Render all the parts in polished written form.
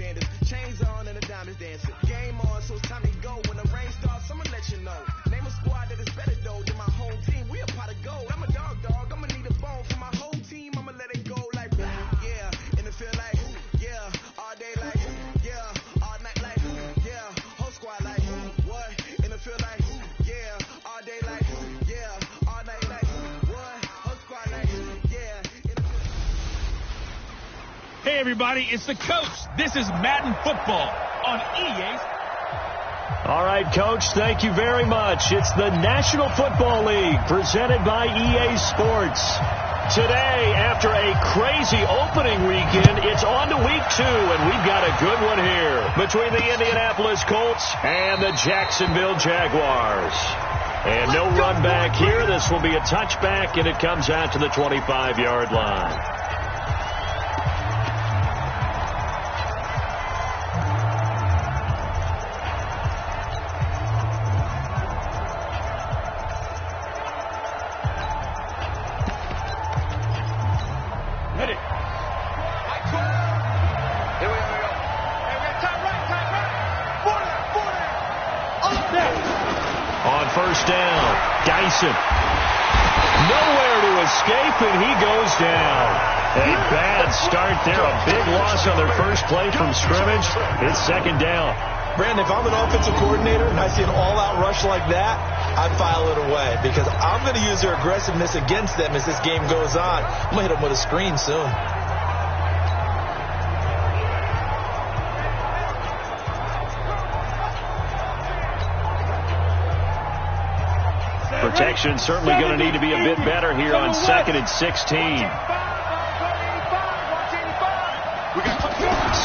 Sanders. Chains on and the diamonds dancing. Game on, so it's time to go. When the rain starts, I'ma let you know. Name a squad that is better though than my home team. We a pot of gold. I'm a dog. I'ma need a bone for my whole team. I'ma let it go like yeah. And it feel like yeah. All day like yeah. All night like yeah. Whole squad like what? And it feel like yeah. All day like yeah. All night like what? Whole squad like yeah. Hey everybody, it's the coach. This is Madden football on EA. All right, Coach, thank you very much. It's the National Football League presented by EA Sports. Today, after a crazy opening weekend, it's on to week 2, and we've got a good one here between the Indianapolis Colts and the Jacksonville Jaguars. And no run back here. This will be a touchback, and it comes out to the 25-yard line. First down, Dyson. Nowhere to escape, and he goes down. A bad start there. A big loss on their first play from scrimmage. It's second down. Brandon, if I'm an offensive coordinator and I see an all-out rush like that, I file it away because I'm going to use their aggressiveness against them as this game goes on. I'm going to hit them with a screen soon. Protection certainly going to need to be a bit better here on 2nd and 16.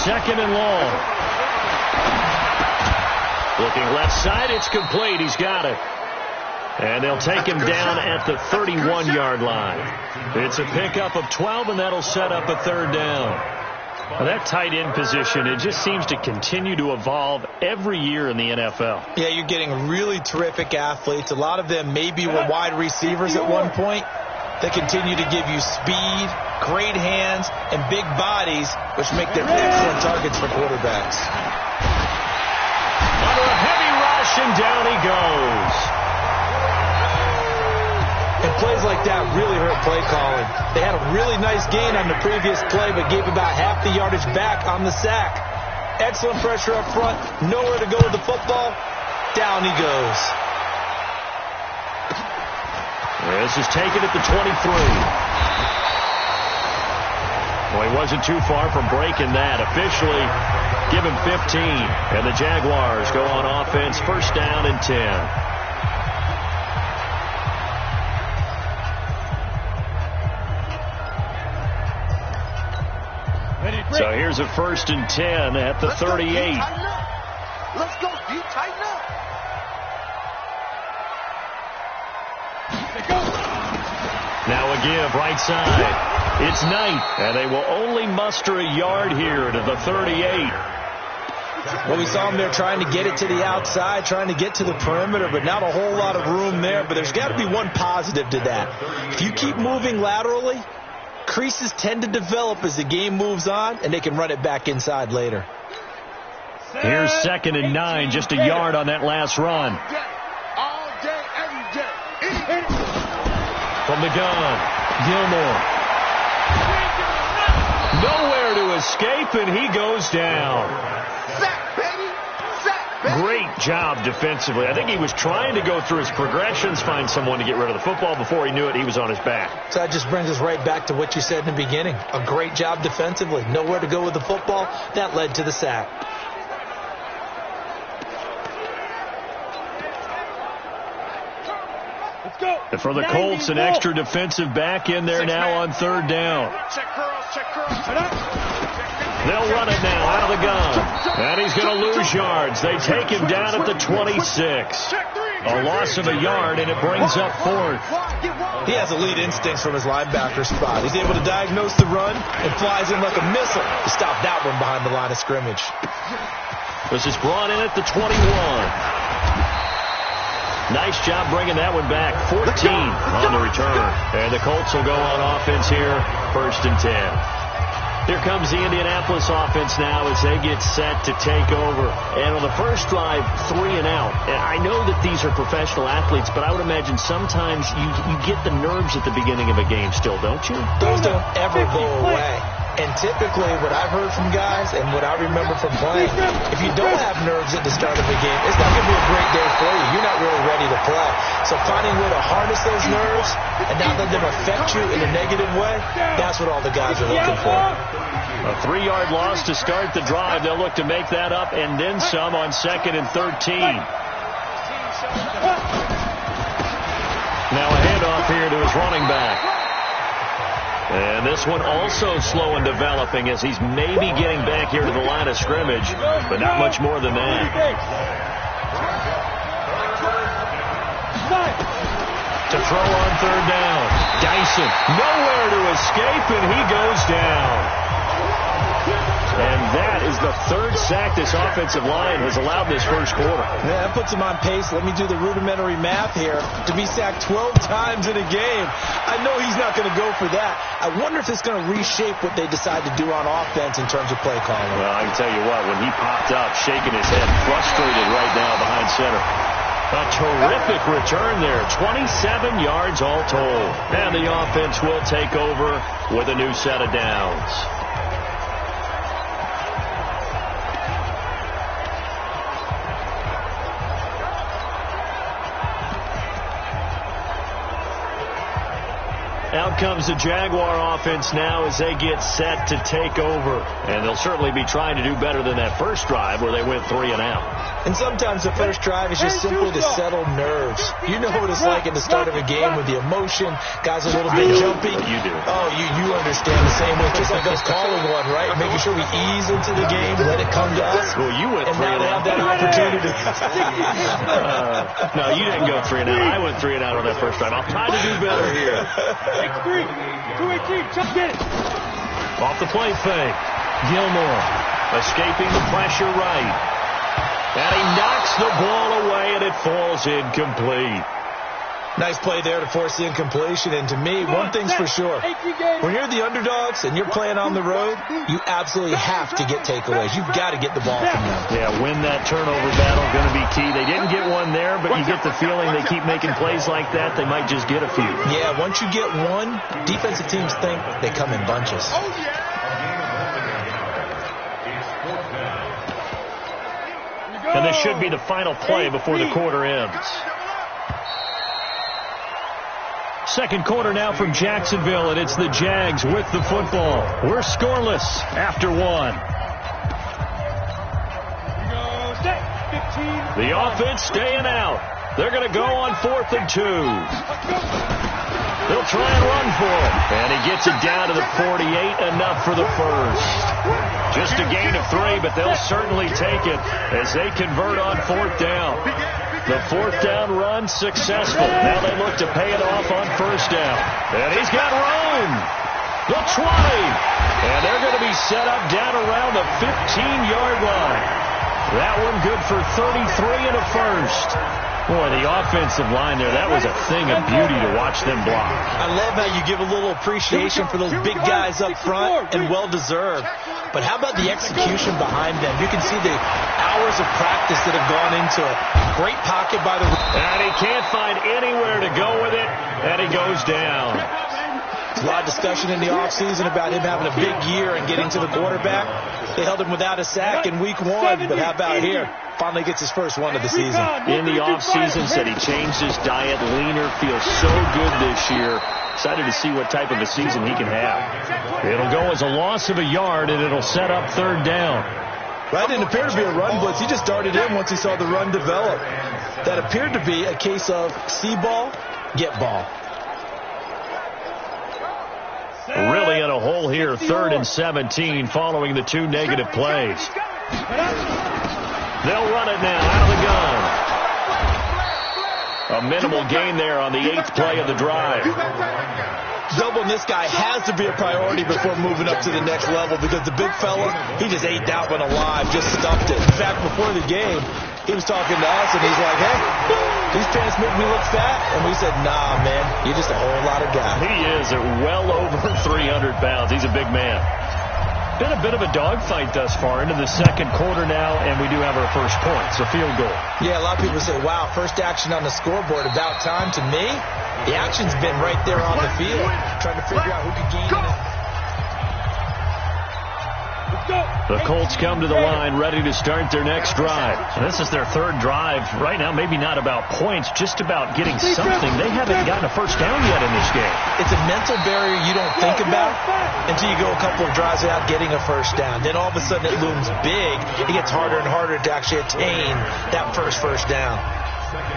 2nd and long. Looking left side, it's complete. He's got it. And they'll take him down at the 31-yard line. It's a pickup of 12, and that'll set up a third down. Well, that tight end position, it just seems to continue to evolve every year in the NFL. Yeah, you're getting really terrific athletes. A lot of them maybe were wide receivers at one point. They continue to give you speed, great hands, and big bodies, which make them excellent targets for quarterbacks. Under a heavy rush, and down he goes. And plays like that really hurt play calling. They had a really nice gain on the previous play, but gave about half the yardage back on the sack. Excellent pressure up front. Nowhere to go with the football. Down he goes. This is taken at the 23. Well, he wasn't too far from breaking that. Officially, give him 15. And the Jaguars go on offense, first down and 10. So here's a 1st and 10 at the 38. Let's go, D. Tighten up. Now a give, right side. It's Knight, and they will only muster a yard here to the 38. Well, we saw him there trying to get it to the outside, trying to get to the perimeter, but not a whole lot of room there. But there's got to be one positive to that. If you keep moving laterally, creases tend to develop as the game moves on, and they can run it back inside later. Here's 2nd and 9, just a yard on that last run. All day, every day. From the gun, Gilmore. Nowhere to escape, and he goes down. Sack, baby. Sack, baby. Great job defensively. I think he was trying to go through his progressions, find someone to get rid of the football. Before he knew it, he was on his back. So that just brings us right back to what you said in the beginning. A great job defensively. Nowhere to go with the football. That led to the sack. And for the Colts, an extra defensive back in there now on 3rd down. They'll run it now out of the gun. And he's going to lose yards. They take him down at the 26. A loss of a yard, and it brings up 4th. He has elite instincts from his linebacker spot. He's able to diagnose the run and flies in like a missile to stop that one behind the line of scrimmage. This is brought in at the 21. Nice job bringing that one back. 14 on the return. And the Colts will go on offense here, 1st and 10. Here comes the Indianapolis offense now as they get set to take over. And on the first drive, 3 and out. And I know that these are professional athletes, but I would imagine sometimes you get the nerves at the beginning of a game still, don't you? Those don't ever go away. And typically what I've heard from guys and what I remember from playing, if you don't have nerves at the start of a game, it's not going to be a great day for you. You're not really ready to play. So finding a way to harness those nerves and not let them affect you in a negative way, that's what all the guys are looking for. A 3-yard loss to start the drive. They'll look to make that up and then some on 2nd and 13. Now a handoff here to his running back. And this one also slow in developing as he's maybe getting back here to the line of scrimmage, but not much more than that. To throw on 3rd down. Dyson nowhere to escape, and he goes down. And that is the 3rd sack this offensive line has allowed this first quarter. Yeah, that puts him on pace. Let me do the rudimentary math here. To be sacked 12 times in a game, I know he's not going to go for that. I wonder if it's going to reshape what they decide to do on offense in terms of play calling. Well, I can tell you what, when he popped up, shaking his head, frustrated right now behind center. A terrific return there, 27 yards all told. And the offense will take over with a new set of downs. Out comes the Jaguar offense now as they get set to take over. And they'll certainly be trying to do better than that first drive where they went 3 and out. And sometimes the first drive is just simply to settle nerves. You know what it's like at the start of a game with the emotion. Guys are a little bit jumpy. You do. Oh, you understand the same way. Just like us calling one, right? Making sure we ease into the game, let it come to us. Well, you went 3 and out. Have that opportunity. No, you didn't go 3 and out. I went 3 and out on that first drive. I'll try to do better here. 2-8-3. Chuck, get it. Off the play fake. Gilmore escaping the pressure right. And he knocks the ball away, and it falls incomplete. Nice play there to force the incompletion. And to me, one thing's for sure. When you're the underdogs and you're playing on the road, you absolutely have to get takeaways. You've got to get the ball from them. Yeah, win that turnover battle, going to be key. They didn't get one there, but you get the feeling they keep making plays like that, they might just get a few. Yeah, once you get one, defensive teams think they come in bunches. And this should be the final play before the quarter ends. Second quarter now from Jacksonville, and it's the Jags with the football. We're scoreless after 1. The offense staying out. They're going to go on 4th and 2. They'll try and run for it. And he gets it down to the 48, enough for the first. Just a gain of 3, but they'll certainly take it as they convert on 4th down. The 4th down run successful. Now they look to pay it off on 1st down. And he's got room. The 20. And they're going to be set up down around the 15-yard line. That one good for 33 and a first. Boy, the offensive line there, that was a thing of beauty to watch them block. I love how you give a little appreciation for those big guys up front, and well-deserved. But how about the execution behind them? You can see the hours of practice that have gone into it. Great pocket by the... And he can't find anywhere to go with it, and he goes down. There's a lot of discussion in the offseason about him having a big year and getting to the quarterback. They held him without a sack in week 1, but how about here? Finally gets his first one of the season. In the offseason, said he changed his diet, leaner, feels so good this year. Excited to see what type of a season he can have. It'll go as a loss of a yard, and it'll set up 3rd down. That didn't appear to be a run blitz. He just darted in once he saw the run develop. That appeared to be a case of see ball, get ball. Really in a hole here, 3rd and 17 following the 2 negative plays. They'll run it now out of the gun. A minimal gain there on the 8th play of the drive. Doubling this guy has to be a priority before moving up to the next level because the big fella, he just ate that one alive, just stuffed it. In fact, before the game, he was talking to us, and he's like, hey, these pants make me look fat. And we said, nah, man, you're just a whole lot of guy. He is at well over 300 pounds. He's a big man. Been a bit of a dogfight thus far into the second quarter now, and we do have our first points, a field goal. Yeah, a lot of people say, wow, first action on the scoreboard, about time. To me, the action's been right there on the field, trying to figure out who could gain it. The Colts come to the line ready to start their next drive. And this is their third drive. Right now, maybe not about points, just about getting something. They haven't gotten a first down yet in this game. It's a mental barrier you don't think about until you go a couple of drives without getting a first down. Then all of a sudden it looms big. It gets harder and harder to actually attain that first down.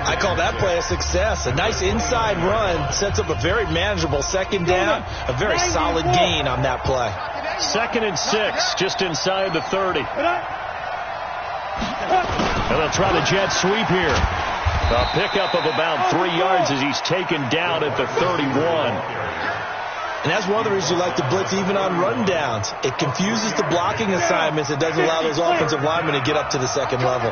I call that play a success. A nice inside run sets up a very manageable second down. A very solid gain on that play. 2nd and 6, just inside the 30. And they'll try the jet sweep here. A pickup of about 3 yards as he's taken down at the 31. And that's one of the reasons you like to blitz even on run downs. It confuses the blocking assignments. It doesn't allow those offensive linemen to get up to the second level.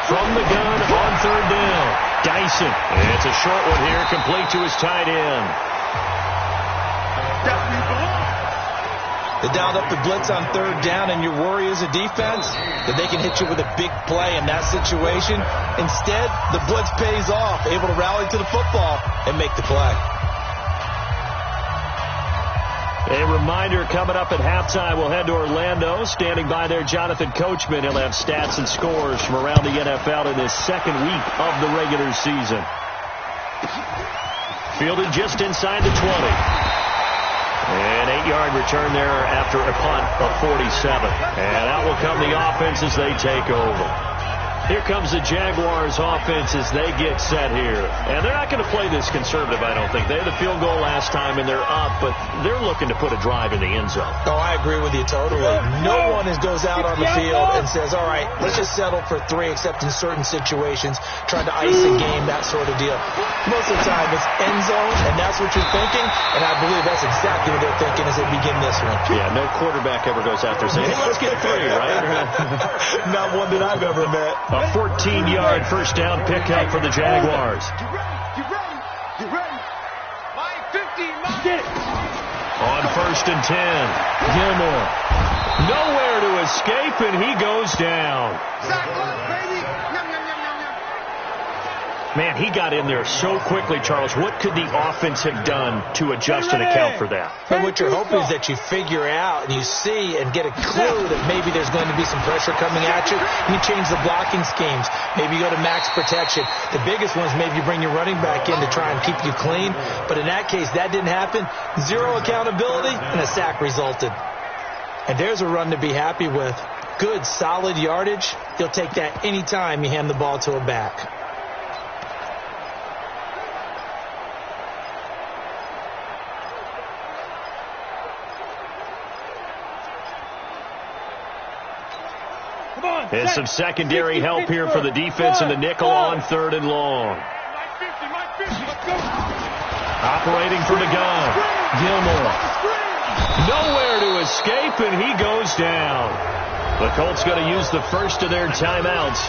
From the gun on 3rd down, Dyson. It's a short one here, complete to his tight end. They dialed up the blitz on 3rd down, and your worry as a defense that they can hit you with a big play in that situation. Instead, the blitz pays off, able to rally to the football and make the play. A reminder, coming up at halftime, we'll head to Orlando. Standing by there, Jonathan Coachman. He'll have stats and scores from around the NFL in his second week of the regular season. Fielded just inside the 20. An 8-yard return there after a punt of 47. And out will come the offense as they take over. Here comes the Jaguars offense as they get set here. And they're not going to play this conservative, I don't think. They had the field goal last time, and they're up, but they're looking to put a drive in the end zone. Oh, I agree with you totally. No one goes out on the field and says, all right, let's just settle for 3, except in certain situations, trying to ice a game, that sort of deal. Most of the time, it's end zone, and that's what you're thinking, and I believe that's exactly what they're thinking as they begin this one. Yeah, no quarterback ever goes out there saying, hey, let's get 3, right? Not one that I've ever met. A 14-yard first down pickup for the Jaguars. Get ready. Line 50, get it. On 1st and 10, Gilmore. Nowhere to escape, and he goes down. Man, he got in there so quickly, Charles. What could the offense have done to adjust and account for that? And what you're hoping is that you figure out and you see and get a clue that maybe there's going to be some pressure coming at you. You change the blocking schemes. Maybe you go to max protection. The biggest one is maybe you bring your running back in to try and keep you clean. But in that case, that didn't happen. 0 accountability, and a sack resulted. And there's a run to be happy with. Good, solid yardage. You'll take that any time you hand the ball to a back. And some secondary help here for the defense in the nickel on 3rd and long. Operating from the gun, Gilmore. Nowhere to escape, and he goes down. The Colts going to use the first of their timeouts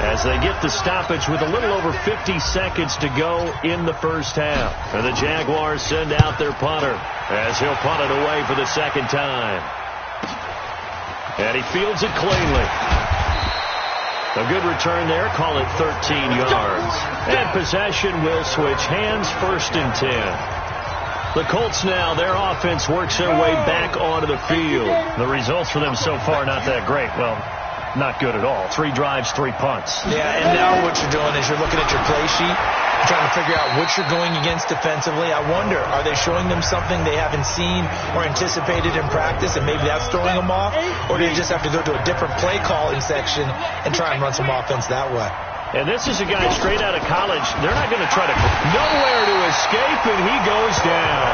as they get the stoppage with a little over 50 seconds to go in the first half. And the Jaguars send out their punter as he'll punt it away for the second time. And he fields it cleanly. A good return there. Call it 13 yards. And possession will switch hands. 1st and 10. The Colts now, their offense works their way back onto the field. The results for them so far, not that great. Well, not good at all. 3 drives, 3 punts. Yeah, and now what you're doing is you're looking at your play sheet, trying to figure out what you're going against defensively. I wonder, are they showing them something they haven't seen or anticipated in practice, and maybe that's throwing them off? Or do you just have to go to a different play calling section and try and run some offense that way? And this is a guy straight out of college. They're not going to try to... Nowhere to escape, and he goes down.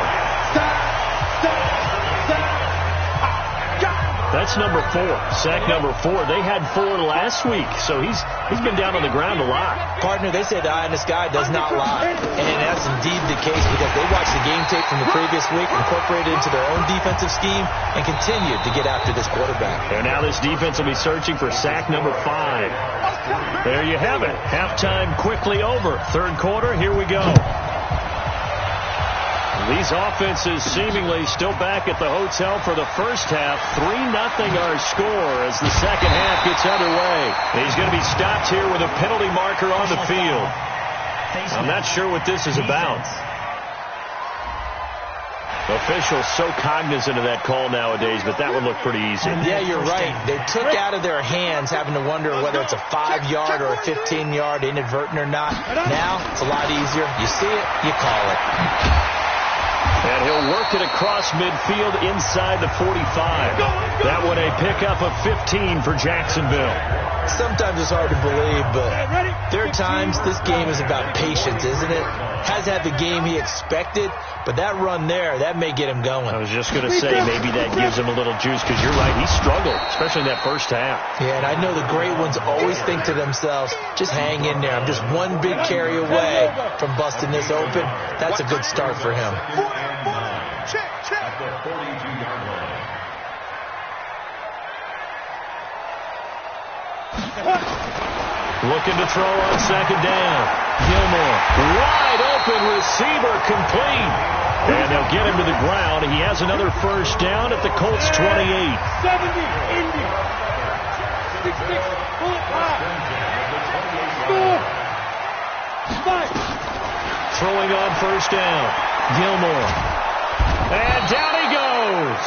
That's number 4. Sack number 4. They had 4 last week, so he's been down on the ground a lot. Partner, they say the eye in the sky does not lie. And that's indeed the case because they watched the game tape from the previous week, incorporated it into their own defensive scheme, and continued to get after this quarterback. And now this defense will be searching for sack number 5. There you have it. Halftime quickly over. 3rd quarter, here we go. These offenses seemingly still back at the hotel for the first half. 3-0 our score as the second half gets underway. He's going to be stopped here with a penalty marker on the field. I'm not sure what this is about. Officials so cognizant of that call nowadays, but that would look pretty easy. Yeah, you're right. They took out of their hands having to wonder whether it's a 5-yard or a 15-yard inadvertent or not. Now, it's a lot easier. You see it, you call it. And he'll work it across midfield inside the 45. That one a pickup of 15 for Jacksonville. Sometimes it's hard to believe, but there are times this game is about patience, isn't it? Has had the game he expected, but that run there, that may get him going. I was just going to say maybe that gives him a little juice because you're right, he struggled, especially in that first half. Yeah, and I know the great ones always think to themselves, just hang in there. I'm just one big carry away from busting this open. That's a good start for him. Looking to throw on second down. Gilmore, wide open receiver, complete. And they'll get him to the ground. He has another first down at the Colts 28. 70, Indy. 6-6, pull it high. Score. Throwing on first down. Gilmore. And down he goes.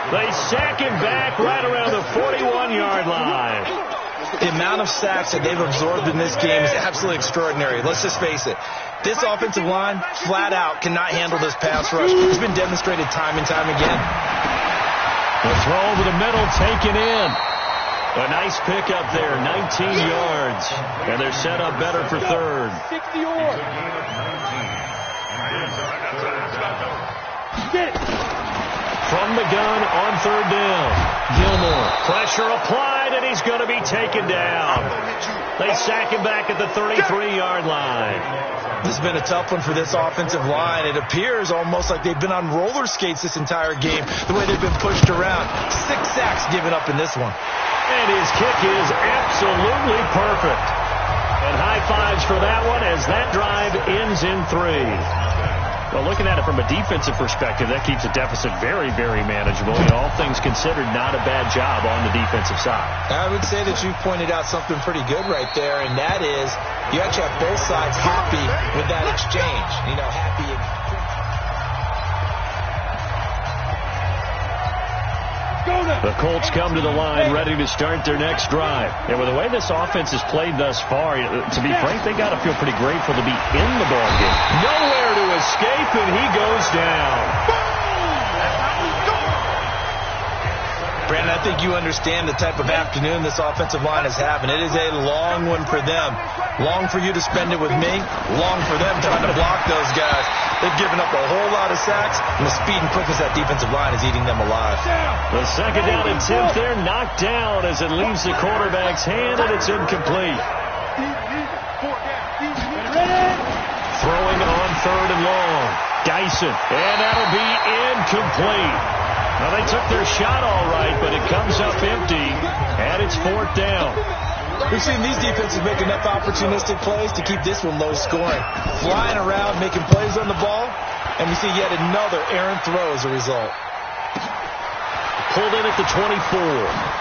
They sack him back right around the 41-yard line. The amount of sacks that they've absorbed in this game is absolutely extraordinary. Let's just face it. This offensive line, flat out, cannot handle this pass rush. It's been demonstrated time and time again. The throw over the middle, taken in. A nice pickup there, 19 yards. And they're set up better for third. 60 yards. Get it. From the gun on third down. Gilmore, pressure applied, and he's going to be taken down. They sack him back at the 33-yard line. This has been a tough one for this offensive line. It appears almost like they've been on roller skates this entire game, the way they've been pushed around. 6 sacks given up in this one. And his kick is absolutely perfect. And high fives for that one as that drive ends in 3. Well, looking at it from a defensive perspective, that keeps the deficit very, very manageable. You know, all things considered, not a bad job on the defensive side. I would say that you've pointed out something pretty good right there, and that is you actually have both sides happy with that exchange. You know, happy. The Colts come to the line ready to start their next drive. And with the way this offense has played thus far, to be frank, they got to feel pretty grateful to be in the ballgame. Nowhere to escape, and he goes down. Brandon, I think you understand the type of afternoon this offensive line is having. It is a long one for them. Long for you to spend it with me. Long for them trying to block those guys. They've given up a whole lot of sacks, and the speed and quickness of that defensive line is eating them alive. The second down attempt there knocked down as it leaves the quarterback's hand, and it's incomplete. Throwing on third and long. Dyson, and that'll be incomplete. Now, they took their shot all right, but it comes up empty, and it's fourth down. We've seen these defenses make enough opportunistic plays to keep this one low scoring. Flying around, making plays on the ball, and we see yet another errant throw as a result. Pulled in at the 24.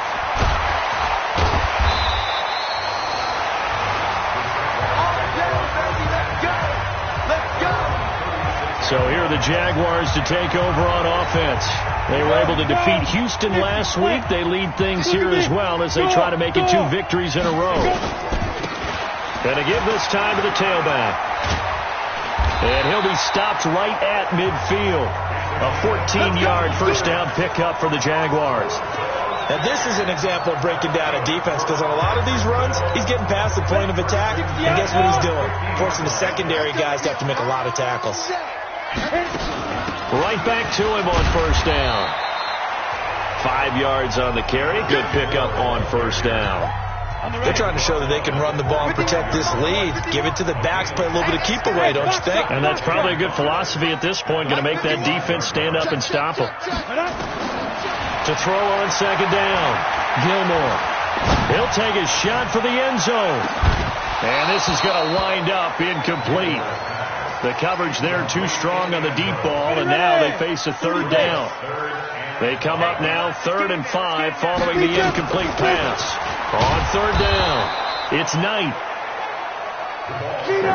So here are the Jaguars to take over on offense. They were able to defeat Houston last week. They lead things here as well as they try to make it 2 victories in a row. And to give this time to the tailback. And he'll be stopped right at midfield. A 14-yard first down pickup for the Jaguars. Now, this is an example of breaking down a defense because on a lot of these runs, he's getting past the point of attack, and guess what he's doing? Forcing the secondary guys to have to make a lot of tackles. Right back to him on first down. 5 yards on the carry. Good pickup on first down. They're trying to show that they can run the ball and protect this lead. Give it to the backs, play a little bit of keep away, don't you think? And that's probably a good philosophy at this point. Going to make that defense stand up and stop them. To throw on second down. Gilmore. He'll take a shot for the end zone. And this is going to wind up incomplete. The coverage there too strong on the deep ball, and now they face a third down. They come up now 3rd and 5 following the incomplete pass. On 3rd down, it's Knight.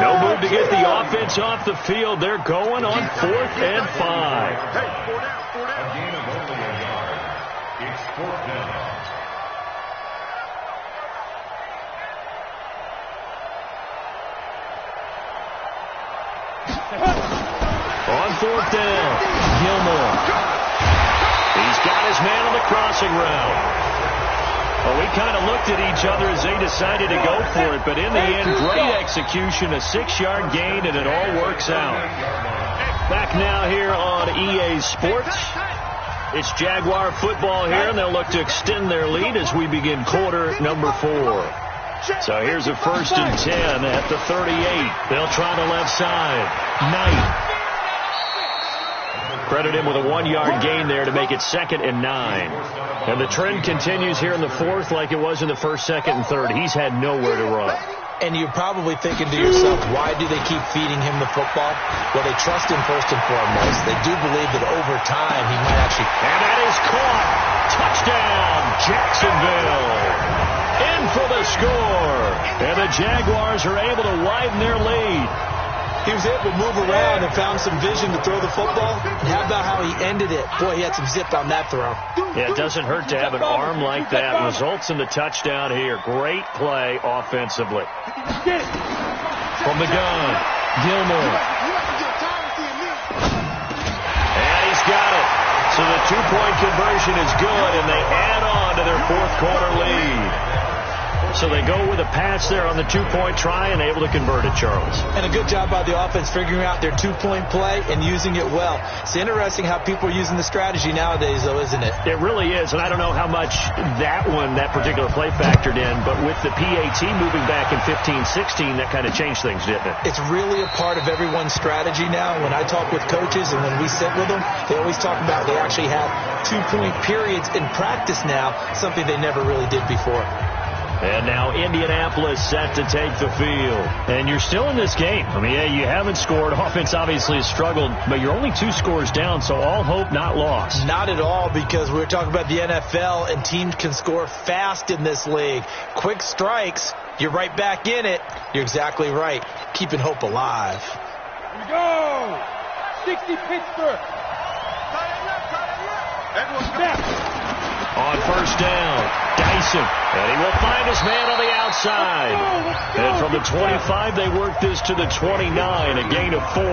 No move to get the offense off the field. They're going on 4th and 5. A gain of only a yard. It's 4th down. On 4th down, Gilmore. He's got his man on the crossing route. Well, we kind of looked at each other as they decided to go for it, but in the end, great execution, a 6-yard gain, and it all works out. Back now here on EA Sports. It's Jaguar football here, and they'll look to extend their lead as we begin quarter number 4. So here's a 1st and 10 at the 38. They'll try the left side. Knight. Credit him with a 1-yard gain there to make it 2nd and 9. And the trend continues here in the 4th like it was in the 1st, 2nd, and 3rd. He's had nowhere to run. And you're probably thinking to yourself, why do they keep feeding him the football? Well, they trust him first and foremost. They do believe that over time he might actually... And that is caught. Touchdown, Jacksonville. In for the score. And the Jaguars are able to widen their lead. He was able to move around and found some vision to throw the football. And how about how he ended it? Boy, he had some zip on that throw. Yeah, it doesn't hurt to have an arm like that. Results in the touchdown here. Great play offensively. From the gun, Gilmore. And he's got it. So the 2-point conversion is good, and they add on to their 4th quarter lead. So they go with a pass there on the 2-point try and able to convert it, Charles. And a good job by the offense figuring out their 2-point play and using it well. It's interesting how people are using the strategy nowadays, though, isn't it? It really is, and I don't know how much that particular play factored in, but with the PAT moving back in 15-16, that kind of changed things, didn't it? It's really a part of everyone's strategy now. When I talk with coaches and when we sit with them, they always talk about they actually have 2-point periods in practice now, something they never really did before. And now Indianapolis set to take the field. And you're still in this game. I mean, yeah, you haven't scored. Offense obviously has struggled, but you're only 2 scores down, so all hope not lost. Not at all, because we're talking about the NFL, and teams can score fast in this league. Quick strikes, you're right back in it. You're exactly right. Keeping hope alive. Here we go. 60 Pittsburgh. On 1st down, Dyson. And he will find his man on the outside. And from the 25, they work this to the 29, a gain of 4.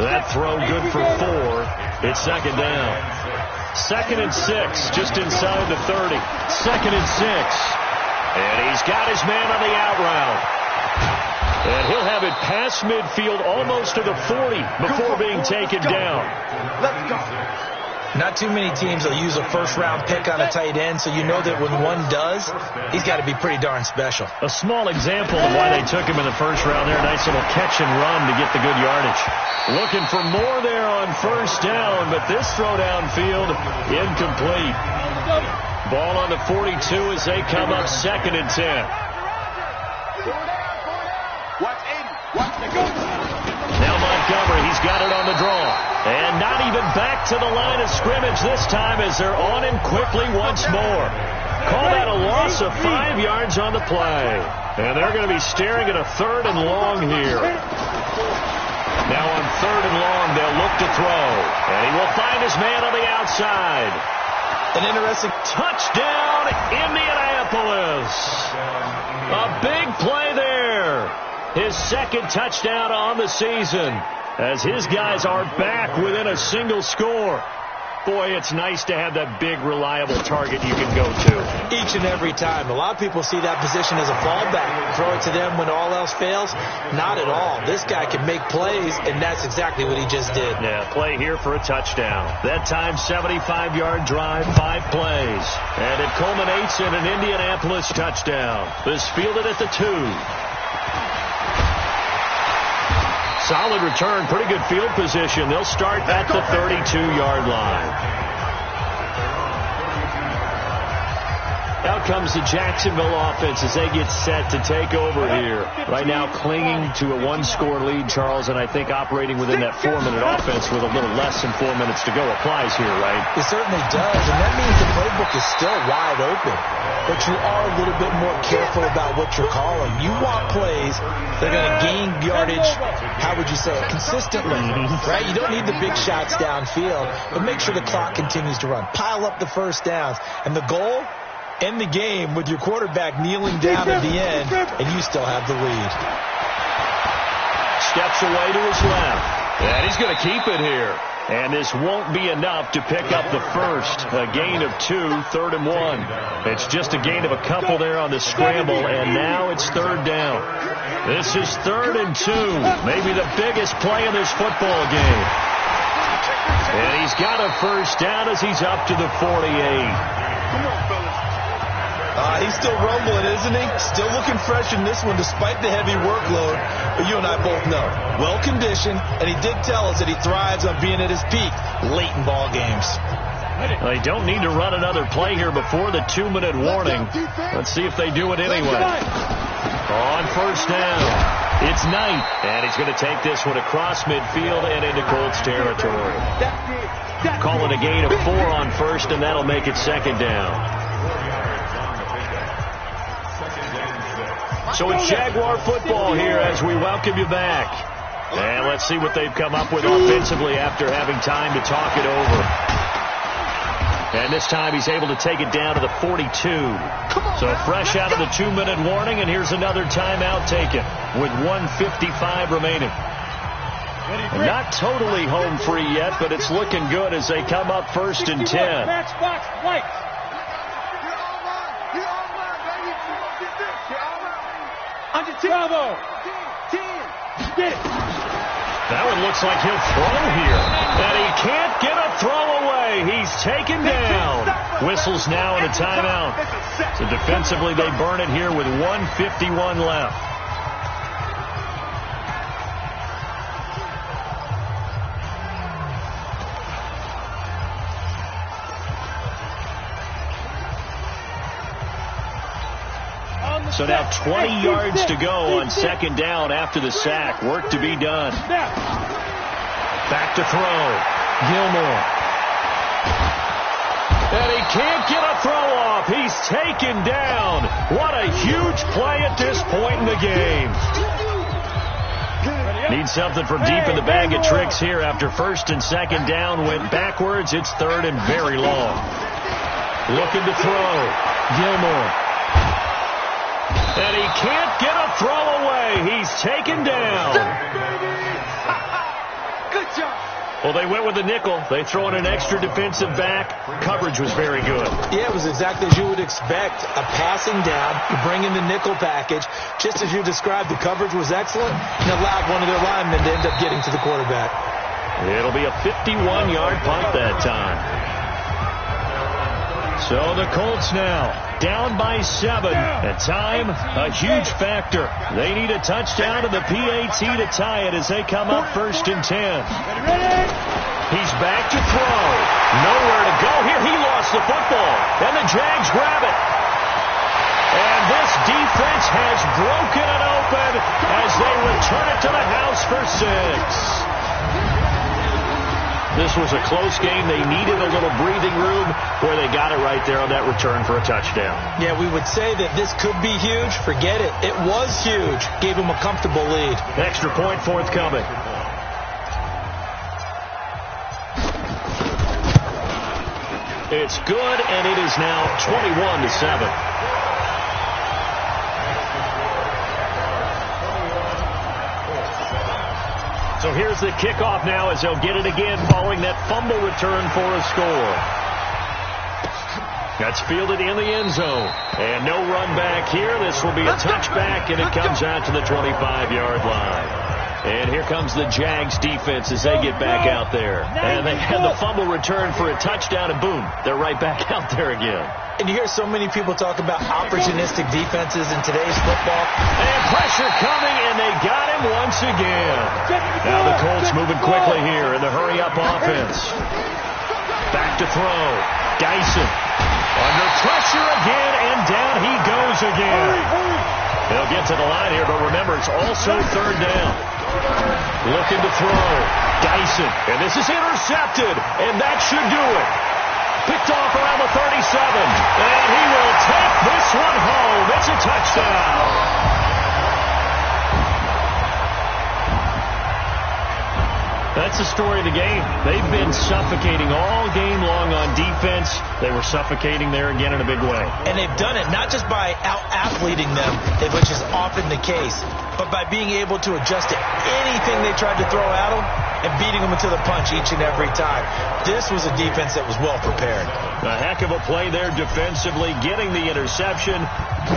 That throw good for 4. It's 2nd down. 2nd and 6, just inside the 30. 2nd and 6. And he's got his man on the out route. And he'll have it past midfield almost to the 40 before being taken down. Let's go. Not too many teams will use a 1st-round pick on a tight end, so you know that when one does, he's got to be pretty darn special. A small example of why they took him in the 1st round there. Nice little catch and run to get the good yardage. Looking for more there on 1st down, but this throw downfield incomplete. Ball on the 42 as they come up 2nd and 10. Now Montgomery, he's got it on the draw. And not even back to the line of scrimmage this time as they're on him quickly once more. Call that a loss of 5 yards on the play. And they're going to be staring at a 3rd and long here. Now on 3rd and long, they'll look to throw. And he will find his man on the outside. An interesting touchdown, Indianapolis. A big play there. His 2nd touchdown on the season as his guys are back within a single score. Boy, it's nice to have that big, reliable target you can go to. Each and every time. A lot of people see that position as a fallback. Throw it to them when all else fails. Not at all. This guy can make plays, and that's exactly what he just did. Yeah, play here for a touchdown. That time, 75-yard drive, 5 plays. And it culminates in an Indianapolis touchdown. This fielded at the 2. Solid return, pretty good field position. They'll start at the 32-yard line. Out comes the Jacksonville offense as they get set to take over here. Right now clinging to a one-score lead, Charles, and I think operating within that 4-minute offense with a little less than 4 minutes to go applies here, right? It certainly does, and that means the playbook is still wide open. But you are a little bit more careful about what you're calling. You want plays that are going to gain yardage, how would you say it, consistently, right? You don't need the big shots downfield, but make sure the clock continues to run. Pile up the first downs, and the goal, end the game with your quarterback kneeling down at the end, and you still have the lead. Steps away to his left. And he's going to keep it here. And this won't be enough to pick up the first. A gain of 2, 3rd and 1. It's just a gain of a couple there on the scramble, and now it's 3rd down. This is 3rd and 2. Maybe the biggest play in this football game. And he's got a first down as he's up to the 48. He's still rumbling, isn't he? Still looking fresh in this one despite the heavy workload. But you and I both know, well-conditioned, and he did tell us that he thrives on being at his peak late in ball games. They don't need to run another play here before the 2-minute warning. Let's see if they do it anyway. On first down, it's Knight, and he's going to take this one across midfield and into Colts territory. Call it a gain of 4 on first, and that'll make it 2nd down. So it's Jaguar football here as we welcome you back. And let's see what they've come up with offensively after having time to talk it over. And this time he's able to take it down to the 42. So fresh out of the 2-minute warning, and here's another timeout taken with 1:55 remaining. And not totally home free yet, but it's looking good as they come up 1st and 10. Matchbox white. Bravo. 10. Get it. That one looks like he'll throw here. And he can't get a throw away. He's taken down. Whistles now and a timeout. So defensively they burn it here with 1:51 left. So now 20 yards to go on 2nd down after the sack. Work to be done. Back to throw. Gilmore. And he can't get a throw off. He's taken down. What a huge play at this point in the game. Need something from deep in the bag of tricks here after 1st and 2nd down went backwards. It's 3rd and very long. Looking to throw. Gilmore. And he can't get a throw away. He's taken down. Good job. Well, they went with a nickel. They throw in an extra defensive back. Coverage was very good. Yeah, it was exactly as you would expect. A passing down. You bring in the nickel package. Just as you described, the coverage was excellent and allowed one of their linemen to end up getting to the quarterback. It'll be a 51-yard punt that time. So the Colts now down by 7. At time, a huge factor. They need a touchdown to the PAT to tie it as they come up 1st and 10. He's back to throw. Nowhere to go here. He lost the football. And the Jags grab it. And this defense has broken it open as they return it to the house for 6. This was a close game. They needed a little breathing room where they got it right there on that return for a touchdown. Yeah, we would say that this could be huge. Forget it. It was huge. Gave them a comfortable lead. Extra point forthcoming. It's good, and it is now 21-7. So here's the kickoff now as they'll get it again following that fumble return for a score. That's fielded in the end zone. And no run back here. This will be a touchback, and it comes out to the 25-yard line. And here comes the Jags defense as they get back out there. And they had the fumble return for a touchdown, and boom, they're right back out there again. And you hear so many people talk about opportunistic defenses in today's football. And pressure coming, and they got him once again. Now the Colts moving quickly here in the hurry-up offense. Back to throw. Dyson under pressure again and again. They'll get to the line here, but remember, it's also third down. Looking to throw. Dyson. And this is intercepted. And that should do it. Picked off around the 37. And he will take this one home. It's a touchdown. That's the story of the game. They've been suffocating all game long on defense. They were suffocating there again in a big way. And they've done it not just by out-athleting them, which is often the case, but by being able to adjust to anything they tried to throw at them and beating them into the punch each and every time. This was a defense that was well prepared. A heck of a play there defensively, getting the interception,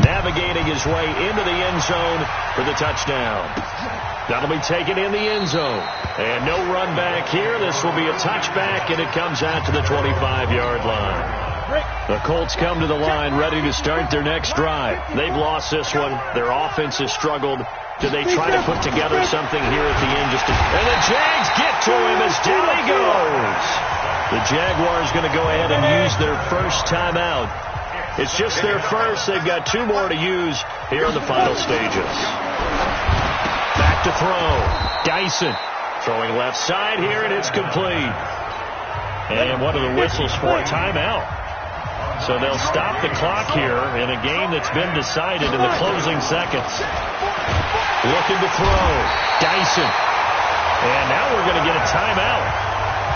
navigating his way into the end zone for the touchdown. That'll be taken in the end zone. And no run back here. This will be a touchback, and it comes out to the 25-yard line. The Colts come to the line ready to start their next drive. They've lost this one. Their offense has struggled. Do they try to put together something here at the end? And the Jags get to him as down he goes. The Jaguars going to go ahead and use their first timeout. It's just their first. They've got 2 more to use here in the final stages. Back to throw. Dyson throwing left side here, and it's complete. And what are the whistles for? A timeout. So they'll stop the clock here in a game that's been decided in the closing seconds. Looking to throw. Dyson. And now we're going to get a timeout.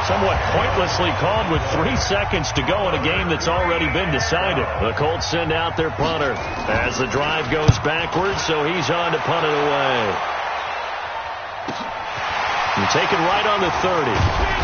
Somewhat pointlessly called with 3 seconds to go in a game that's already been decided. The Colts send out their punter as the drive goes backwards, so he's on to punt it away. And taken right on the 30.